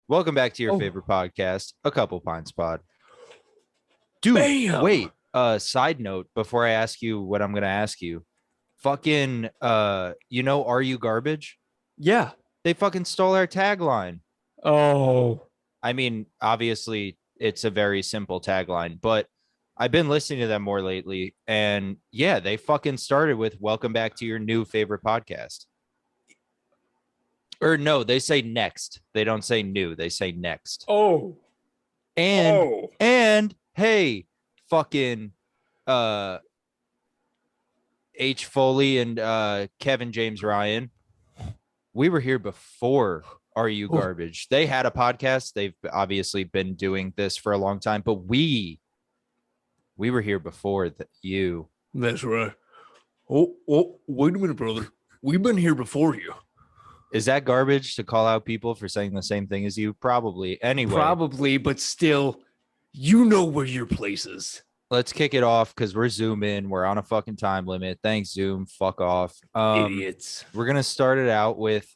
Welcome back to your Oh, favorite podcast, A Couple Pints Pod. Dude, bam. wait. Side note before I ask you what I'm gonna ask you. Fucking Are You Garbage? Yeah. They fucking stole our tagline. Oh, I mean, obviously it's a very simple tagline, but I've been listening to them more lately, and yeah, they fucking started with welcome back to your new favorite podcast. Or no, they say next. They don't say new, they say next. oh, And oh. and hey, fucking uh H Foley and Kevin James Ryan. We were here before Are You Oh, Garbage? They had a podcast. They've obviously been doing this for a long time, but we were here before you. that's right. Oh, wait a minute, brother. We've been here before you. Is that garbage to call out people for saying the same thing as you? Probably. Anyway, Probably, but still, you know where your place is. let's kick it off because we're Zoom in. We're on a fucking time limit. Thanks, Zoom. Fuck off. Idiots. We're gonna start it out with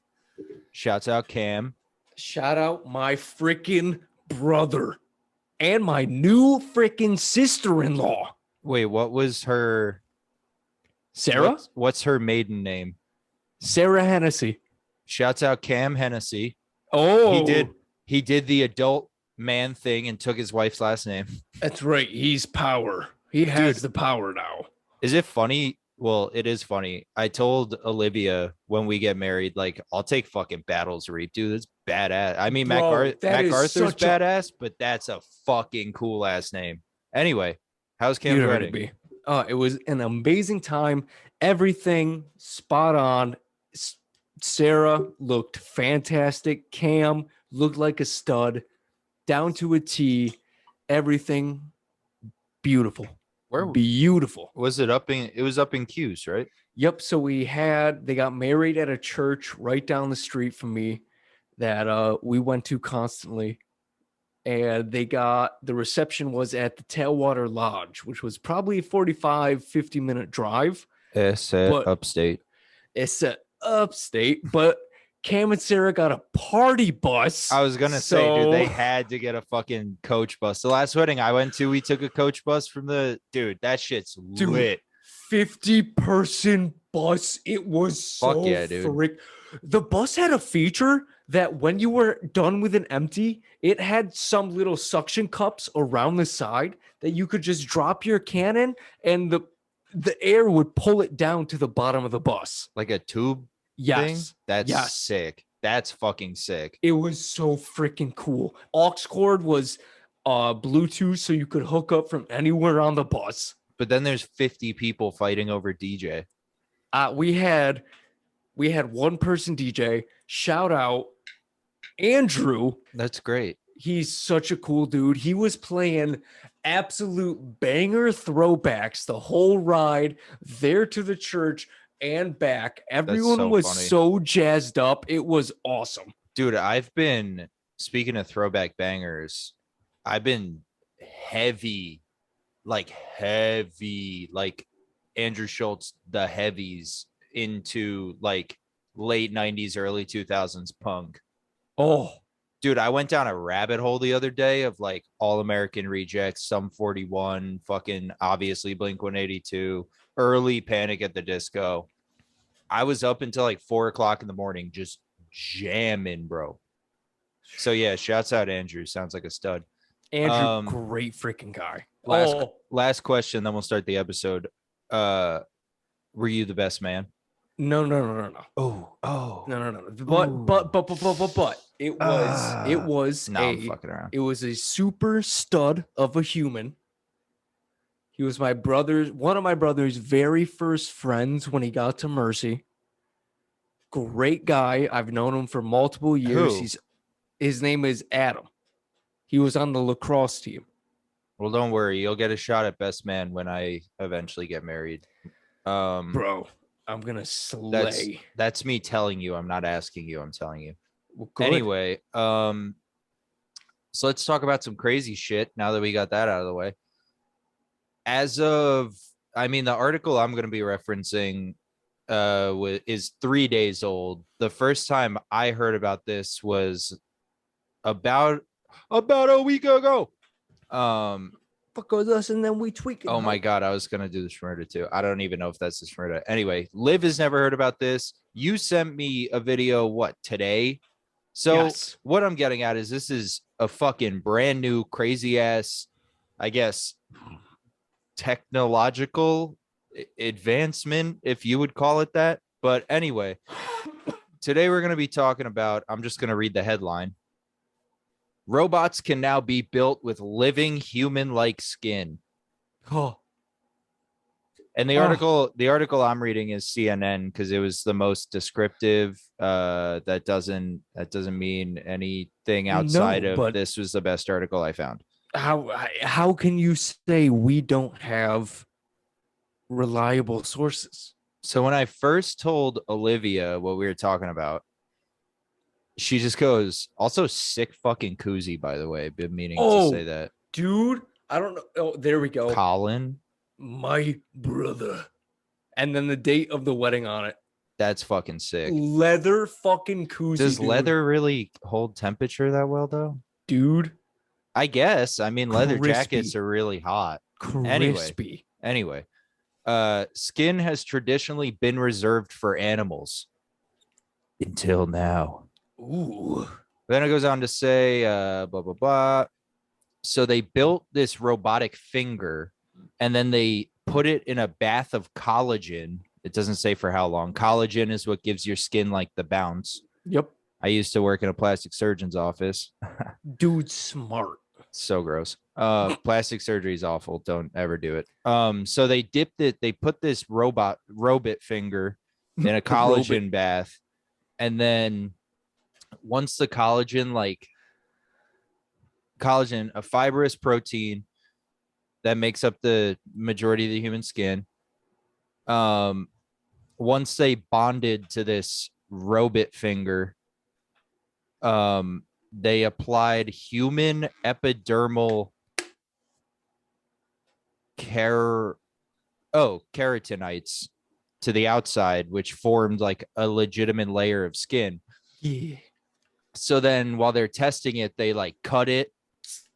shouts out Cam. Shout out my freaking brother and my new freaking sister-in-law. Wait, what was her Sarah? what's her maiden name? Sarah Hennessy. Shouts out Cam Hennessy. Oh, He did the adult man thing and took his wife's last name. that's right. He's power. He has the power now. Is it funny? Well, it is funny. I told Olivia when we get married, like, I'll take fucking Battles Reap, dude. That's badass. I mean, Bro, Matt is Arthur's such a- badass, but that's a fucking cool ass name. Anyway, how's Cam's You know who to wedding? be. It was an amazing time. Everything spot on. Sarah looked fantastic. Cam looked like a stud, down to a T. Everything beautiful. Where Beautiful. was it? It was up in Q's, right? Yep. So they got married at a church right down the street from me that we went to constantly. And the reception was at the Tailwater Lodge, which was probably a 50-minute drive. It's But upstate. it's upstate, but Cam and Sarah got a party bus. I was gonna say, dude, they had to get a fucking coach bus. The last wedding I went to, we took a coach bus from that shit's lit. 50-person bus. It was so Fuck yeah, dude. The bus had a feature that when you were done with an empty, it had some little suction cups around the side that you could just drop your can in, and the air would pull it down to the bottom of the bus. Like a tube Yes. thing? That's sick. That's fucking sick. It was so freaking cool. Aux cord was Bluetooth, so you could hook up from anywhere on the bus. But then there's 50 people fighting over DJ. We had one person DJ. Shout out Andrew. That's great. He's such a cool dude. He was playing absolute banger throwbacks the whole ride there to the church and back. Everyone was funny. so jazzed up. It was awesome. Dude, speaking of throwback bangers, I've been heavy, like Andrew Schultz, the heavies into like late 90s, early 2000s punk. Oh, dude, I went down a rabbit hole the other day of like All American Rejects, Sum 41, fucking obviously Blink 182, early Panic at the Disco. I was up until like 4:00 in the morning just jamming, bro. So yeah, shouts out Andrew. Sounds like a stud. Andrew, great freaking guy. Last question, then we'll start the episode. Were you the best man? No. Oh. No. But it was a super stud of a human. He was one of my brother's very first friends when he got to Mercy. Great guy. I've known him for multiple years. Who? His name is Adam. He was on the lacrosse team. Well, don't worry. You'll get a shot at best man when I eventually get married. Bro, I'm going to slay. That's me telling you. I'm not asking you. I'm telling you. Well, good. Anyway, so let's talk about some crazy shit now that we got that out of the way. The article I'm going to be referencing is 3 days old. The first time I heard about this was about a week ago. Fuck with us and then we tweak it. Oh my God, I was gonna do the Schmurda too. I don't even know if that's the Schmurda. Anyway, Liv has never heard about this. You sent me a video, what, today? So yes. What I'm getting at is this is a fucking brand new crazy ass, I guess, technological advancement, if you would call it that. But anyway, today we're going to be talking about, I'm just going to read the headline. Robots can now be built with living human-like skin. Oh. And the article I'm reading is CNN because it was the most descriptive. That doesn't mean anything outside of this was the best article I found. How can you say we don't have reliable sources? So when I first told Olivia what we were talking about, she just goes, also sick fucking koozie, by the way. Been meaning to say that. Dude, I don't know. Oh, there we go. Colin. My brother. And then the date of the wedding on it. That's fucking sick. Leather fucking koozie. Does leather really hold temperature that well, though? Dude. I guess. I mean, leather jackets are really hot. Crispy. Anyway. Skin has traditionally been reserved for animals. Until now. Ooh. Then it goes on to say, blah, blah, blah. So they built this robotic finger and then they put it in a bath of collagen. It doesn't say for how long. Collagen is what gives your skin like the bounce. Yep. I used to work in a plastic surgeon's office. Dude, smart. So gross. Plastic surgery is awful. Don't ever do it. So they dipped it. They put this robot finger in a collagen bath. And then once the collagen, a fibrous protein that makes up the majority of the human skin. Once they bonded to this robot finger, they applied human epidermal keratinites to the outside, which formed like a legitimate layer of skin. Yeah. So then while they're testing it, they like cut it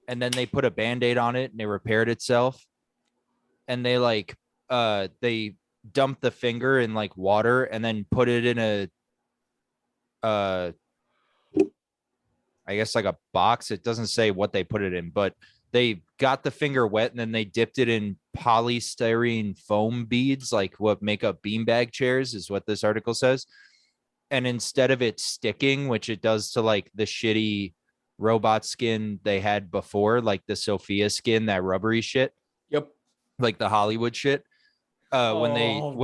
and then they put a Band-Aid on it and it repaired itself. And they they dumped the finger in like water and then put it in I guess like a box. It doesn't say what they put it in, but they got the finger wet and then they dipped it in polystyrene foam beads, like what make up beanbag chairs is what this article says. And instead of it sticking, which it does to like the shitty robot skin they had before, like the Sophia skin, that rubbery shit. Yep. Like the Hollywood shit. When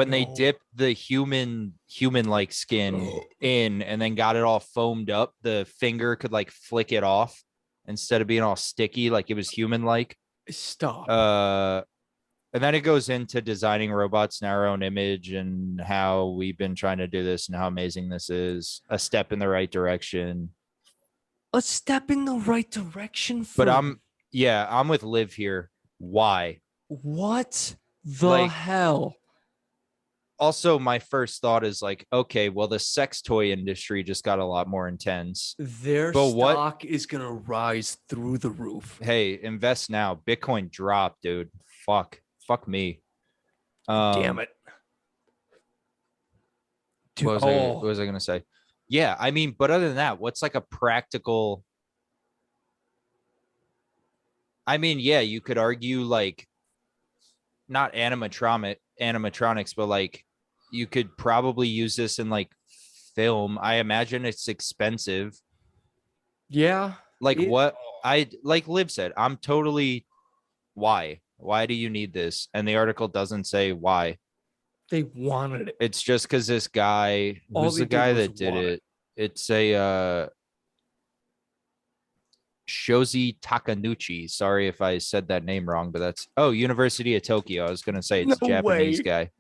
they dipped the human like skin in and then got it all foamed up, the finger could like flick it off instead of being all sticky like it was human like. Stop. And then it goes into designing robots in our own image and how we've been trying to do this and how amazing this is. A step in the right direction. A step in the right direction. But I'm with Liv here. Why? What the hell? Also, my first thought is like, okay, well, the sex toy industry just got a lot more intense. Their stock is going to rise through the roof. Hey, invest now. Bitcoin dropped, dude. Fuck me. Damn it. Dude, what was I going to say? Yeah, I mean, but other than that, what's like a practical... I mean, yeah, you could argue like not animatronics, but like you could probably use this in like film. I imagine it's expensive. Yeah. Like Liv said, I'm totally why do you need this? And the article doesn't say why. They wanted it. It's just because this guy, who's the guy that did it? It's a Shozi Takanuchi. Sorry if I said that name wrong, but that's University of Tokyo. I was gonna say it's a Japanese guy.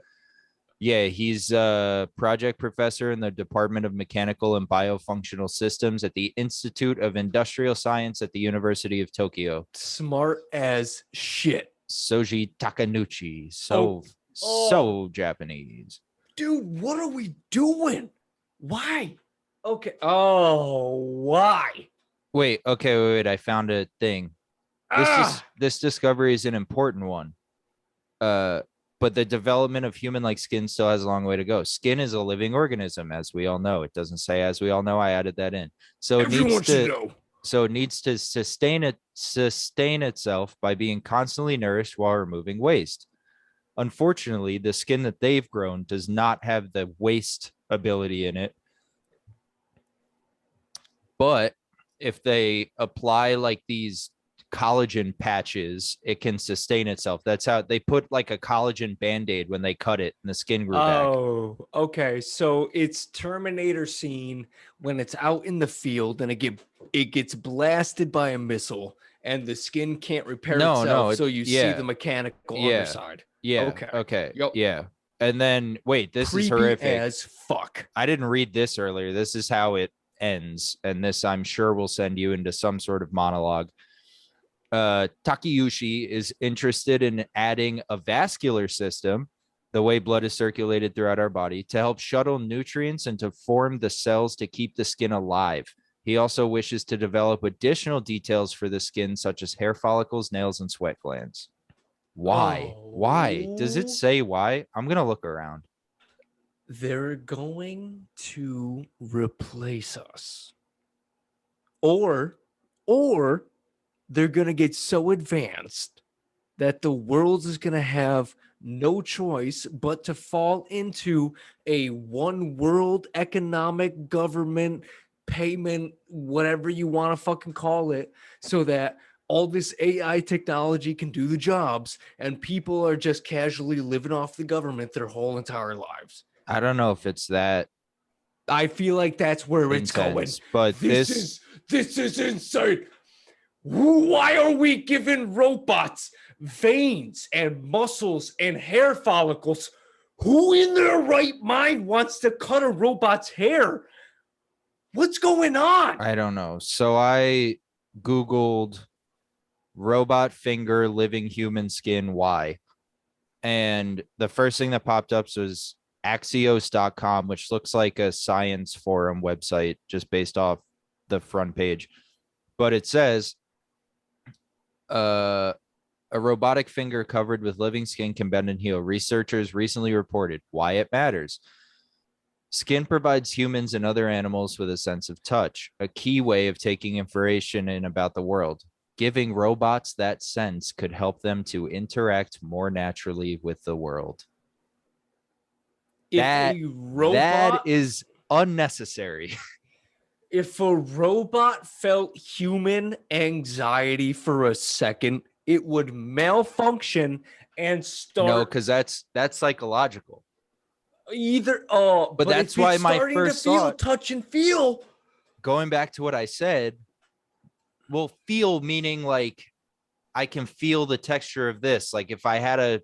Yeah, he's a project professor in the Department of Mechanical and Biofunctional Systems at the Institute of Industrial Science at the University of Tokyo. Smart as shit. Soji Takanuchi. So Japanese. Dude, what are we doing? Why? Okay. Oh, why? Wait. I found a thing. This discovery is an important one. But the development of human-like skin still has a long way to go. Skin is a living organism, as we all know. It doesn't say as we all know. I added that in. So it Everyone needs should to know. so it needs to sustain itself by being constantly nourished while removing waste. Unfortunately, the skin that they've grown does not have the waste ability in it. But if they apply like these collagen patches, it can sustain itself. That's how they put like a collagen band-aid when they cut it and the skin grew back. Oh, okay. So it's Terminator scene when it's out in the field and it gets blasted by a missile and the skin can't repair itself. So you see the mechanical underside. Yeah. Okay. Yep. Yeah. And then wait, this is horrific as fuck. I didn't read this earlier. This is how it ends. And this I'm sure will send you into some sort of monologue. Takeuchi is interested in adding a vascular system, the way blood is circulated throughout our body, to help shuttle nutrients and to form the cells to keep the skin alive. He also wishes to develop additional details for the skin, such as hair follicles, nails, and sweat glands. Why? Why? Does it say why? I'm going to look around. They're going to replace us. Or they're going to get so advanced that the world is going to have no choice but to fall into a one world economic government payment, whatever you want to fucking call it, so that all this AI technology can do the jobs and people are just casually living off the government their whole entire lives. I don't know if it's that. I feel like that's where intense, it's going. But this is insane. Why are we giving robots veins and muscles and hair follicles? Who in their right mind wants to cut a robot's hair? What's going on? I don't know. So I Googled robot finger living human skin why. And the first thing that popped up was Axios.com, which looks like a science forum website just based off the front page. But it says a robotic finger covered with living skin can bend and heal. Researchers recently reported why it matters. Skin provides humans and other animals with a sense of touch, a key way of taking information in about the world. Giving robots that sense could help them to interact more naturally with the world. That is unnecessary. If a robot felt human anxiety for a second, it would malfunction and start. No, because that's psychological. But that's why my first thought, touch and feel. Going back to what I said, well, feel meaning like I can feel the texture of this. Like if I had a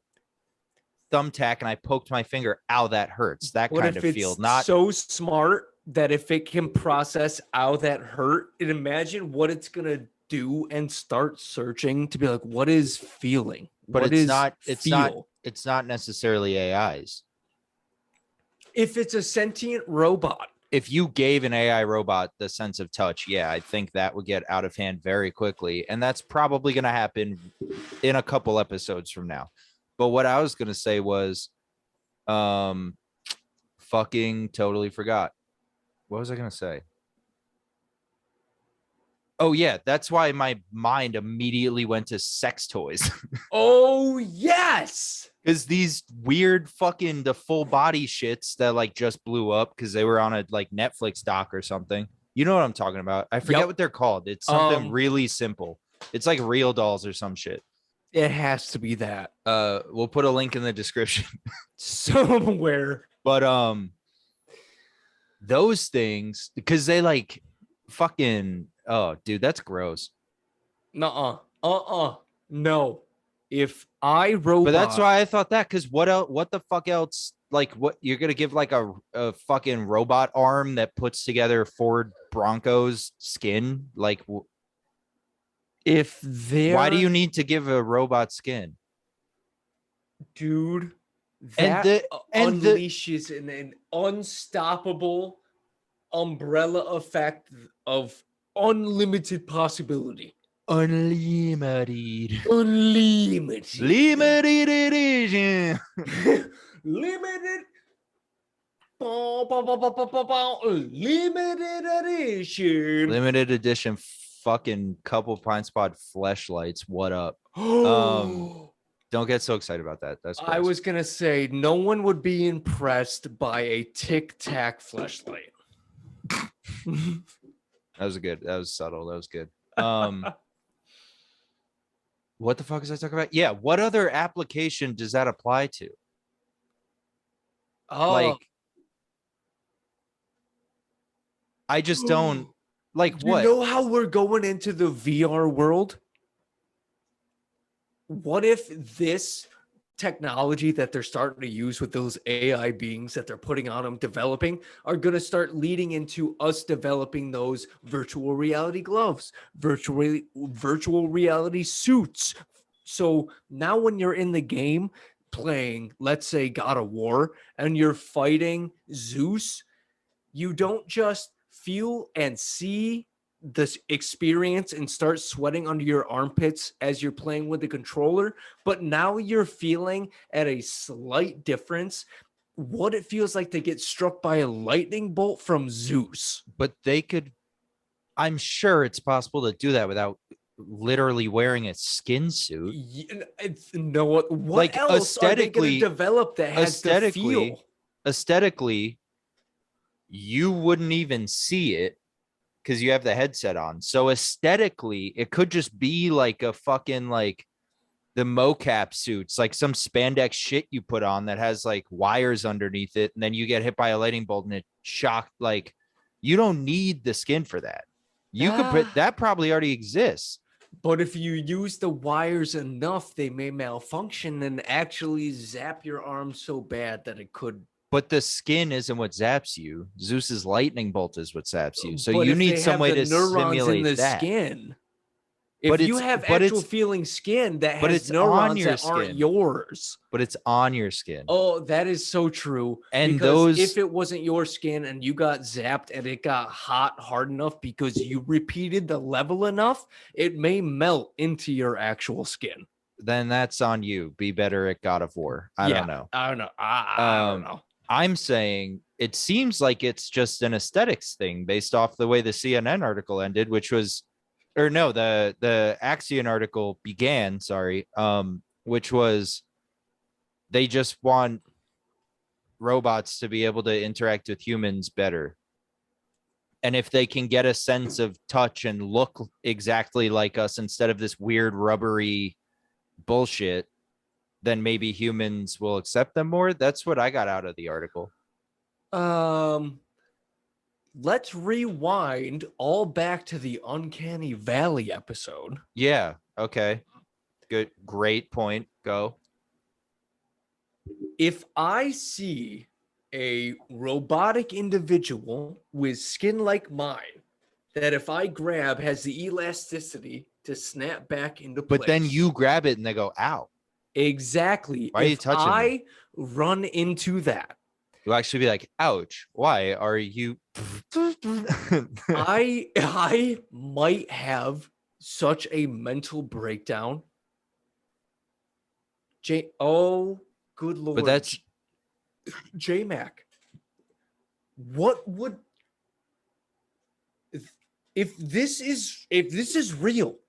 thumbtack and I poked my finger, ow, that hurts. That kind of feel. Not so smart that if it can process ow, that hurt, and imagine what it's gonna do and start searching to be like, what is feeling? But what it's not necessarily AIs. If it's a sentient robot. If you gave an AI robot the sense of touch, yeah, I think that would get out of hand very quickly. And that's probably going to happen in a couple episodes from now. But what I was going to say was, fucking totally forgot. What was I going to say? Oh, yeah, that's why my mind immediately went to sex toys. Oh, yes. Because these weird fucking the full body shits that like just blew up because they were on a like Netflix doc or something. You know what I'm talking about? I forget what they're called. It's something really simple. It's like Real Dolls or some shit. It has to be that. We'll put a link in the description somewhere. But those things, because they like fucking, oh dude, that's gross. No. If I robot, but that's why I thought that, because what else? What the fuck else? Like, what you're gonna give like a fucking robot arm that puts together Ford Broncos skin? Like, if there, why do you need to give a robot skin, dude? That unleashes an unstoppable umbrella effect of unlimited possibility. Unlimited. Unlimited. Limited edition. Limited. Limited edition. Limited edition fucking couple pine spot fleshlights. What up? Don't get so excited about that. That's gross. I was gonna say no one would be impressed by a Tic Tac fleshlight. That was good. That was subtle. That was good. What the fuck is I talking about? Yeah, what other application does that apply to? Oh, like, I just don't like. What? You know how we're going into the VR world? What if this technology that they're starting to use with those AI beings that they're putting on them, developing, are going to start leading into us developing those virtual reality gloves, virtual reality suits. So now when you're in the game playing, let's say God of War, and you're fighting Zeus, you don't just feel and see this experience and start sweating under your armpits as you're playing with the controller, but now you're feeling at a slight difference what it feels like to get struck by a lightning bolt from Zeus. But they could, I'm sure it's possible to do that without literally wearing a skin suit. No, what like else are they going to develop that has the feel? Aesthetically, you wouldn't even see it because you have the headset on. So aesthetically, it could just be like a fucking like the mocap suits, like some spandex shit you put on that has like wires underneath it, and then you get hit by a lightning bolt and it shocked. Like, you don't need the skin for that. You could that probably already exists. But if you use the wires enough, they may malfunction and actually zap your arm so bad that it could. But the skin isn't what zaps you. Zeus's lightning bolt is what zaps you. So you need some way to simulate in the that. Skin. If you have actual feeling skin that has neurons that aren't yours. But it's on your skin. Oh, that is so true. And because if it wasn't your skin and you got zapped and it got hard enough because you repeated the level enough, it may melt into your actual skin. Then that's on you. Be better at God of War. I don't know. I don't know. I'm saying it seems like it's just an aesthetics thing based off the way the CNN article ended, which was, or no, the Axion article began, which was they just want robots to be able to interact with humans better. And if they can get a sense of touch and look exactly like us instead of this weird rubbery bullshit, then maybe humans will accept them more. That's what I got out of the article. Let's rewind all back to the Uncanny Valley episode. Yeah. Okay. Good. Great point. Go. If I see a robotic individual with skin like mine, that if I grab has the elasticity to snap back into place. But then you grab it and they go, ow. Exactly. Why are you touching me? Run into that. You'll actually be like, ouch. Why are you? I might have such a mental breakdown. Oh, good Lord. But that's J-Mac. What would if this is real?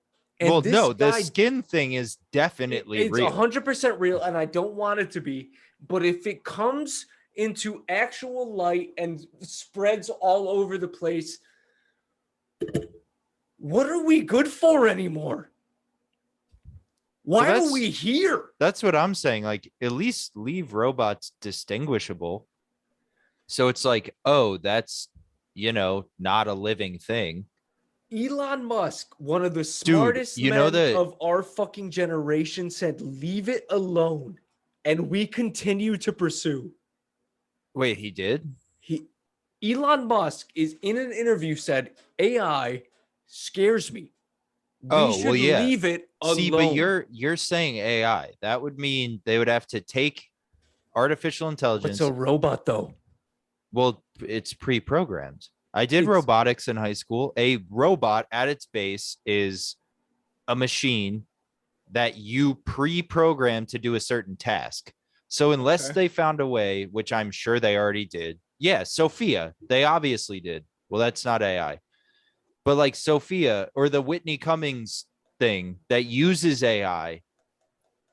Well, no, the skin thing is definitely real. It's 100% real, and I don't want it to be. But if it comes into actual light and spreads all over the place, what are we good for anymore? Why are we here? That's what I'm saying. Like, at least leave robots distinguishable. So it's like, oh, that's, not a living thing. Elon Musk, one of the smartest men of our fucking generation, said, leave it alone. And we continue to pursue. Wait, he did? Elon Musk is in an interview said, AI scares me. We should leave it alone. See, but you're saying AI. That would mean they would have to take artificial intelligence. What's a robot, though? Well, it's pre-programmed. I did robotics in high school. A robot at its base is a machine that you pre-program to do a certain task. So unless they found a way, which I'm sure they already did. Yeah, Sophia, they obviously did. Well, that's not AI. But like Sophia or the Whitney Cummings thing that uses AI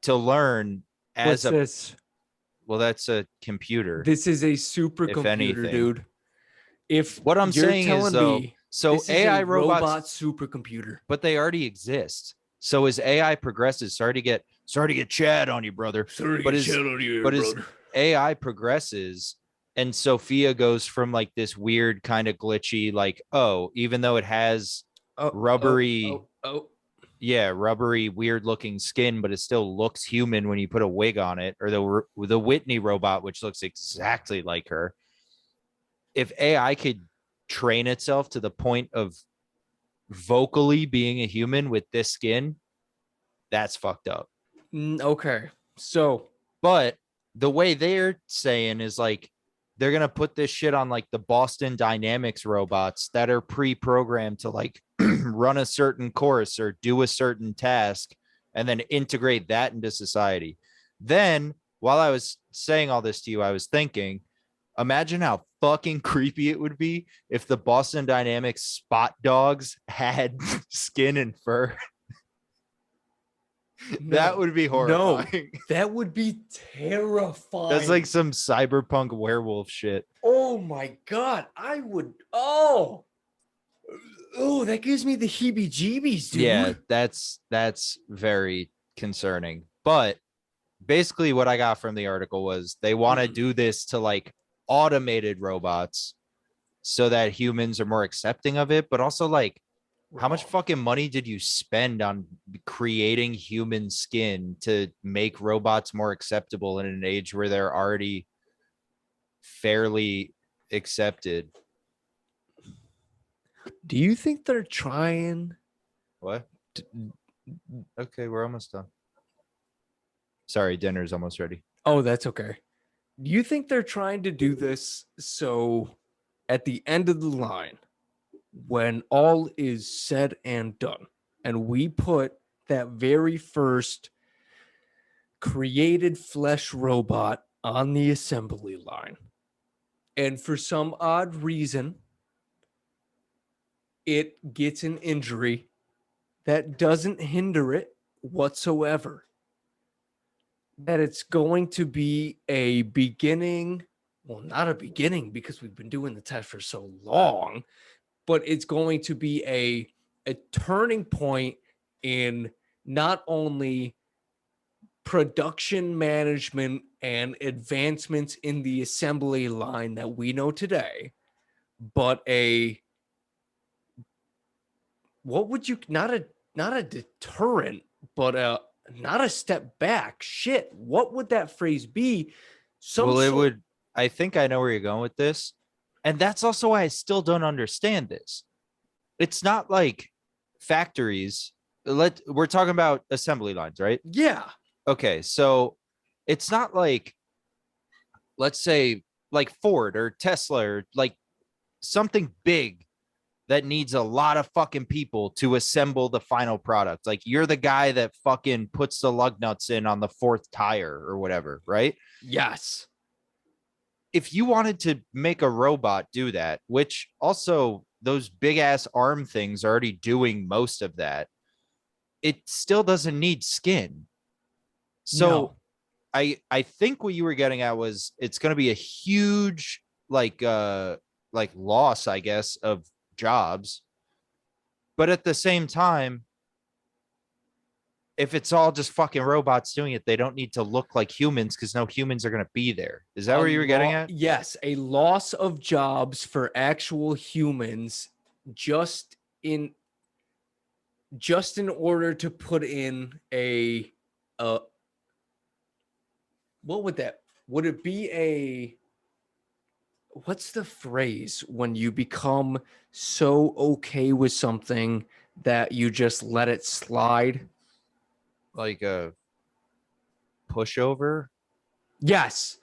to learn as What's this? Well, that's a computer. This is a supercomputer, dude. If what I'm you're saying telling is though, me so this is AI a robots, robot supercomputer, but they already exist. So as AI progresses, sorry to get Chad on you, brother. As AI progresses and Sophia goes from like this weird kind of glitchy, like, oh, even though it has rubbery, rubbery, weird looking skin, but it still looks human when you put a wig on it, or the Whitney robot, which looks exactly like her. If AI could train itself to the point of vocally being a human with this skin, that's fucked up. Okay. So, but the way they're saying is like they're gonna put this shit on like the Boston Dynamics robots that are pre-programmed to like run a certain course or do a certain task and then integrate that into society. Then while I was saying all this to you, I was thinking, imagine how fucking creepy it would be if the Boston Dynamics spot dogs had skin and fur. That would be horrifying. No, that would be terrifying. That's like some cyberpunk werewolf shit. Oh my God. I would. Oh, that gives me the heebie-jeebies, dude. Yeah, that's very concerning. But basically what I got from the article was they want to do this to like automated robots so that humans are more accepting of it, but also like how much fucking money did you spend on creating human skin to make robots more acceptable in an age where they're already fairly accepted? Do you think they're trying? What? Okay, we're almost done. Sorry, dinner's almost ready. Oh, that's okay. Do you think they're trying to do this so at the end of the line, when all is said and done, and we put that very first created flesh robot on the assembly line, and for some odd reason, it gets an injury that doesn't hinder it whatsoever, that it's going to be a beginning, well, not a beginning because we've been doing the test for so long, but it's going to be a turning point in not only production management and advancements in the assembly line that we know today, but not a deterrent, but not a step back. Shit, what would that phrase be? I think I know where you're going with this. And that's also why I still don't understand this. It's not like factories. We're talking about assembly lines, right? Yeah. Okay, so it's not like, let's say, like Ford or Tesla or like something big that needs a lot of fucking people to assemble the final product. Like you're the guy that fucking puts the lug nuts in on the fourth tire or whatever, right? Yes. If you wanted to make a robot do that, which also those big ass arm things are already doing most of that, it still doesn't need skin. So no. I think what you were getting at was it's going to be a huge like loss, I guess, of jobs. But at the same time, if it's all just fucking robots doing it, they don't need to look like humans because no humans are going to be there. Is that where you were getting at? Yes, a loss of jobs for actual humans just in order to put in a what would it be what's the phrase when you become so okay with something that you just let it slide? Like a pushover? Yes.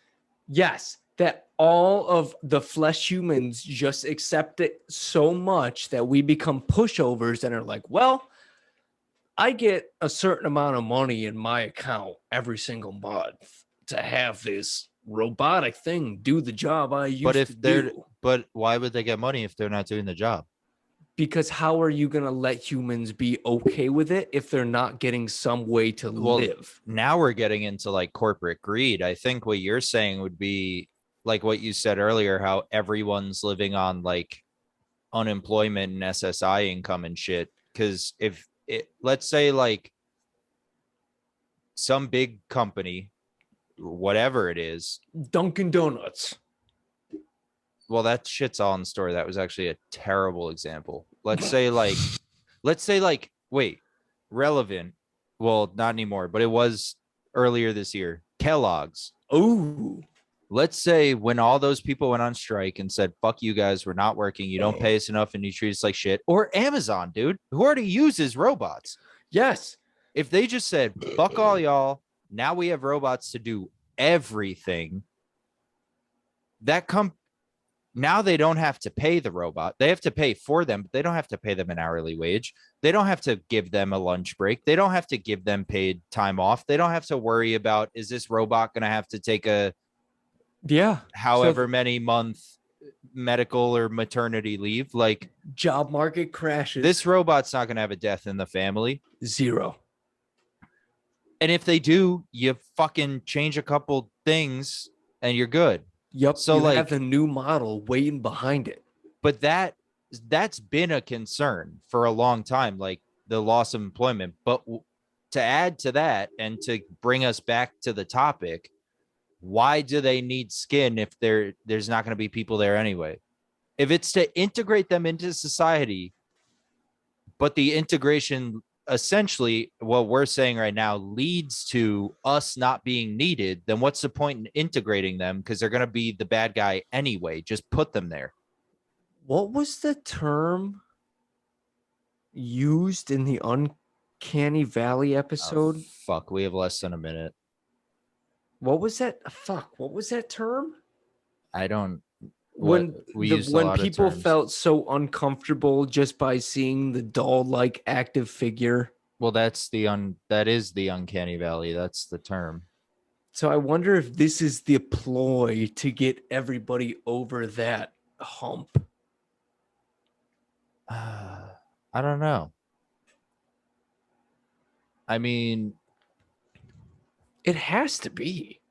that all of the flesh humans just accept it so much that we become pushovers and are like, well, I get a certain amount of money in my account every single month to have this robotic thing do the job I used to do. But why would they get money if they're not doing the job? Because how are you going to let humans be okay with it if they're not getting some way to live? Now we're getting into like corporate greed. I think what you're saying would be like what you said earlier, how everyone's living on like unemployment and SSI income and shit. Because if it, let's say like some big company, whatever it is, Dunkin' Donuts. Well, that shit's all in the story. That was actually a terrible example. Let's say like, wait, relevant. Well, not anymore, but it was earlier this year. Kellogg's. Oh, Let's say when all those people went on strike and said, fuck you guys, we're not working. You don't pay us enough and you treat us like shit. Or Amazon, dude, who already uses robots. Yes. If they just said, fuck all y'all, now we have robots to do everything. Now they don't have to pay the robot. They have to pay for them, but they don't have to pay them an hourly wage. They don't have to give them a lunch break. They don't have to give them paid time off. They don't have to worry about, is this robot going to have to take however many month medical or maternity leave? Like, job market crashes. This robot's not going to have a death in the family. 0. And if they do, you fucking change a couple things and you're good. Yep. So you have a new model waiting behind it. But that's been a concern for a long time, like the loss of employment. But to add to that and to bring us back to the topic, why do they need skin if there's not going to be people there anyway? If it's to integrate them into society, but the integration essentially, what we're saying right now, leads to us not being needed, then what's the point in integrating them? Because they're going to be the bad guy anyway. Just put them there. What was the term used in the Uncanny Valley episode? Fuck, we have less than a minute. What was that? What was that term? I don't. When people felt so uncomfortable just by seeing the doll-like active figure. Well, that is the Uncanny Valley. That's the term. So I wonder if this is the ploy to get everybody over that hump. I don't know. I mean, it has to be.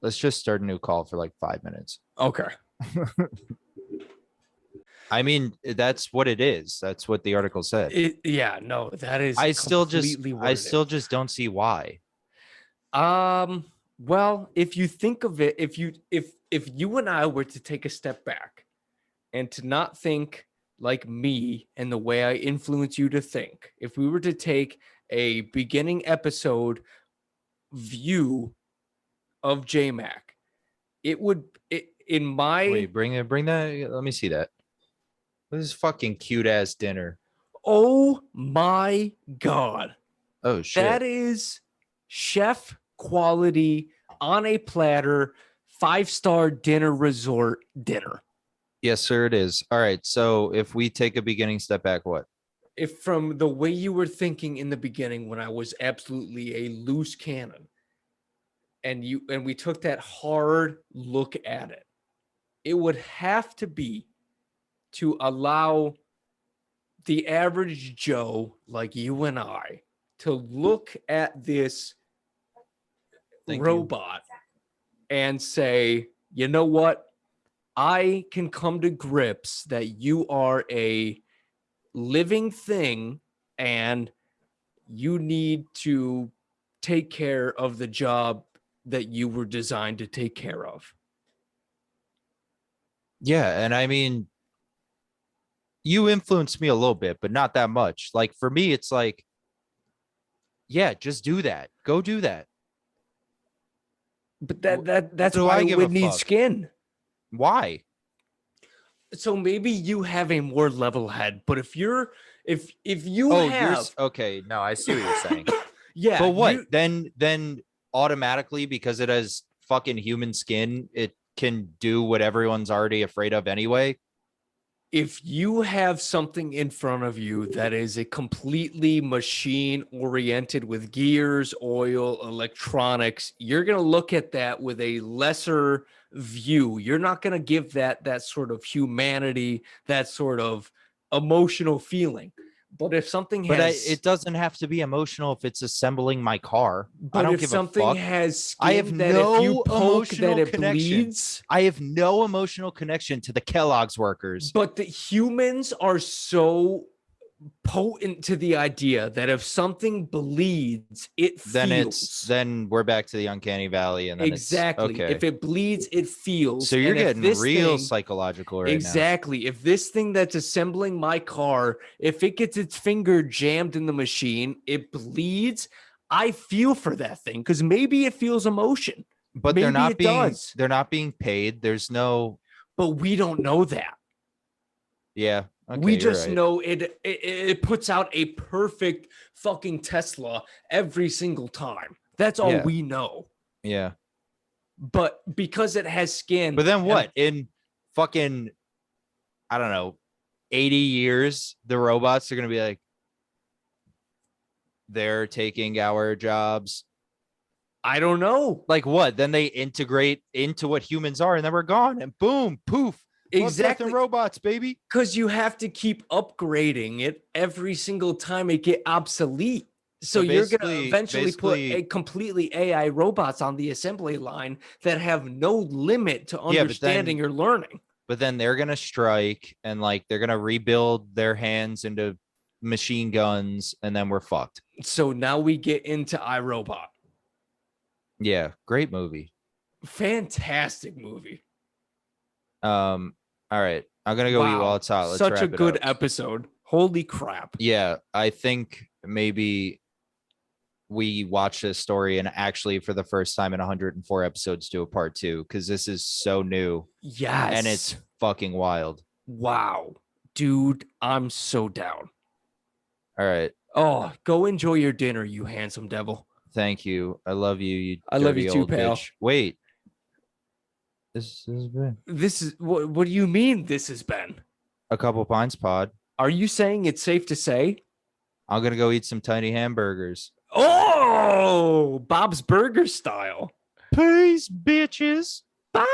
Let's just start a new call for like 5 minutes. Okay. I mean, that's what it is. That's what the article said. That is. I still just don't see why. Well, if you think of it, if you and I were to take a step back and to not think like me and the way I influence you to think, if we were to take a beginning episode view of JMac, it would in my wait, bring that. Let me see that. This is fucking cute ass dinner. Oh my god. Oh shit. That is chef quality on a platter, 5-star dinner resort dinner. Yes, sir, it is. All right. So if we take a beginning step back, what? If from the way you were thinking in the beginning when I was absolutely a loose cannon, and we took that hard look at it, it would have to be to allow the average Joe like you and I to look at this robot and say, you know what? I can come to grips that you are a living thing and you need to take care of the job that you were designed to take care of. Yeah, and I mean, you influenced me a little bit, but not that much. Like for me, it's like, yeah, just do that. Go do that. But that's why you would need skin. Why? So maybe you have a more level head, but if you okay, no, I see what you're saying. Yeah. But what? Then automatically, because it has fucking human skin, it can do what everyone's already afraid of anyway. If you have something in front of you that is a completely machine oriented with gears, oil, electronics, you're going to look at that with a lesser view. You're not going to give that sort of humanity, that sort of emotional feeling. But if something has, it doesn't have to be emotional if it's assembling my car. I don't give a fuck. But if something has skin, I have that no if you poke that it connection. bleeds. I have no emotional connection to the Kellogg's workers. But the humans are so potent to the idea that if something bleeds, it feels. Then we're back to the uncanny valley, and then exactly. Okay. If it bleeds, it feels. So you're getting real psychological right now. Exactly. If this thing that's assembling my car, if it gets its finger jammed in the machine, it bleeds. I feel for that thing because maybe it feels emotion. But they're not being paid. There's no. But we don't know that. Yeah. Okay, we just know it puts out a perfect fucking Tesla every single time. That's all we know. Yeah. But because it has skin. But then what? In fucking, I don't know, 80 years, the robots are going to be like, they're taking our jobs. I don't know. Like what? Then they integrate into what humans are, and then we're gone. And boom, poof. Exactly. Robots, baby. Because you have to keep upgrading it every single time it get obsolete. So you're going to eventually put a completely AI robots on the assembly line that have no limit to understanding or learning. But then they're going to strike and like they're going to rebuild their hands into machine guns, and then we're fucked. So now we get into iRobot. Yeah, great movie. Fantastic movie. All right, I'm gonna go eat while it's hot. Let's Such a good episode. Holy crap. Yeah, I think maybe we watch this story and actually for the first time in 104 episodes do a part 2 because this is so new. Yes. And it's fucking wild. Wow. Dude, I'm so down. All right. Oh, go enjoy your dinner, you handsome devil. Thank you. I love you, you I love you too, pal. Bitch. Wait. This has been. This is what do you mean this has been? A Couple Pints pod. Are you saying it's safe to say? I'm gonna go eat some tiny hamburgers. Oh, Bob's Burger style. Peace, bitches. Bye.